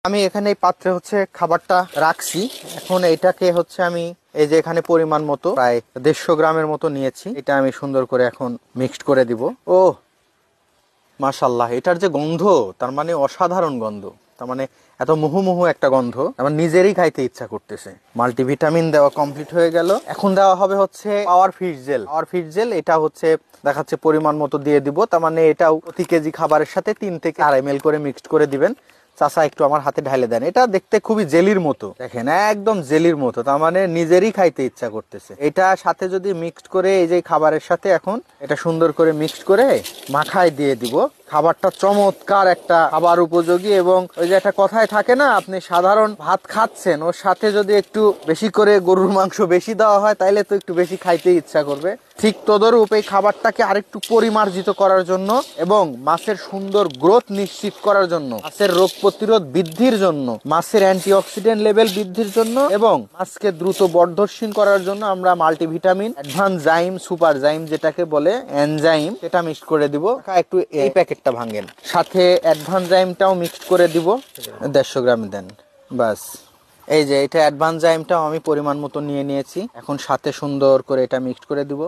আমি এখানে এই পাত্রে হচ্ছে খাবারটা রাখছি। এখন এইটাকে হচ্ছে আমি এই যে এখানে পরিমাণ মতো প্রায় 150 গ্রামের মতো নিয়েছি। এটা আমি সুন্দর করে এখন মিক্সড করে দিব। ও মাশাআল্লাহ, এটার যে গন্ধ, তার মানে অসাধারণ গন্ধ। তার মানে এত মুহুমুহু একটা গন্ধ, আমার নিজেরই খাইতে ইচ্ছা করতেছে। মাল্টিভিটামিন দেওয়া কমপ্লিট হয়ে গেল। এখন দেওয়া হবে হচ্ছে পাওয়ার ফিশ জেল। পাওয়ার ফিশ জেল এটা হচ্ছে দেখাচ্ছে পরিমাণ মতো দিয়ে দিব। তার মানে এটাও প্রতি কেজি খাবারের সাথে 3 থেকে 4 ml করে মিক্সড করে দিবেন। চাচা একটু আমার হাতে ঢালে দেন। এটা দেখতে খুবই জেলির মতো, দেখেন একদম জেলির মতো। তার মানে নিজেরই খাইতে ইচ্ছা করতেছে। এটা সাথে যদি মিক্সড করে এই যে খাবারের সাথে এখন এটা সুন্দর করে মিক্সড করে মাখায় দিয়ে দিব। খাবারটা চমৎকার একটা খাবার উপযোগী। এবং ওই যে একটা কথায় থাকে না, আপনি সাধারণ ভাত খাচ্ছেন, ওর সাথে যদি একটু বেশি করে গরুর মাংস বেশি দেওয়া হয় তাইলে তো একটু বেশি খাইতে ইচ্ছা করবে। ঠিক তদরূপ এই খাবারটাকে আরেকটু পরিমার্জিত করার জন্য এবং মাছের সুন্দর গ্রোথ নিশ্চিত করার জন্য, মাছের রোগ প্রতিরোধ বৃদ্ধির জন্য, মাছের অ্যান্টিঅক্সিডেন্ট লেভেল বৃদ্ধির জন্য এবং মাছকে দ্রুত বর্ধনশীল করার জন্য আমরা মাল্টিভিটামিন অ্যাডভান্স জাইম, সুপার জাইম যেটাকে বলে এনজাইম, সেটা মিক্স করে দিব। একটু এই প্যাকেটটা ভাঙেন, সাথে অ্যাডভান্স জাইমটাও মিক্সড করে দিব। 150 গ্রাম দেন বাস। এই যে এটা অ্যাডভান্স জাইমটাও আমি পরিমাণ মতো নিয়ে নিয়েছি। এখন সাথে সুন্দর করে এটা মিক্সড করে দিব।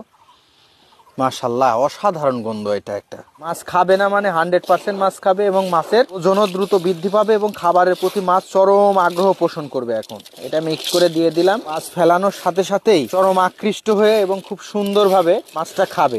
মাশাআল্লাহ, অসাধারণ গন্ধ। এটা একটা মাছ খাবে না মানে 100% মাছ খাবে এবং মাছের ওজনও দ্রুত বৃদ্ধি পাবে এবং খাবারের প্রতি মাছ চরম আগ্রহ পোষণ করবে। এখন এটা মিক্স করে দিয়ে দিলাম। মাছ ফেলানোর সাথে সাথেই চরম আকৃষ্ট হয়ে এবং খুব সুন্দরভাবে মাছটা খাবে।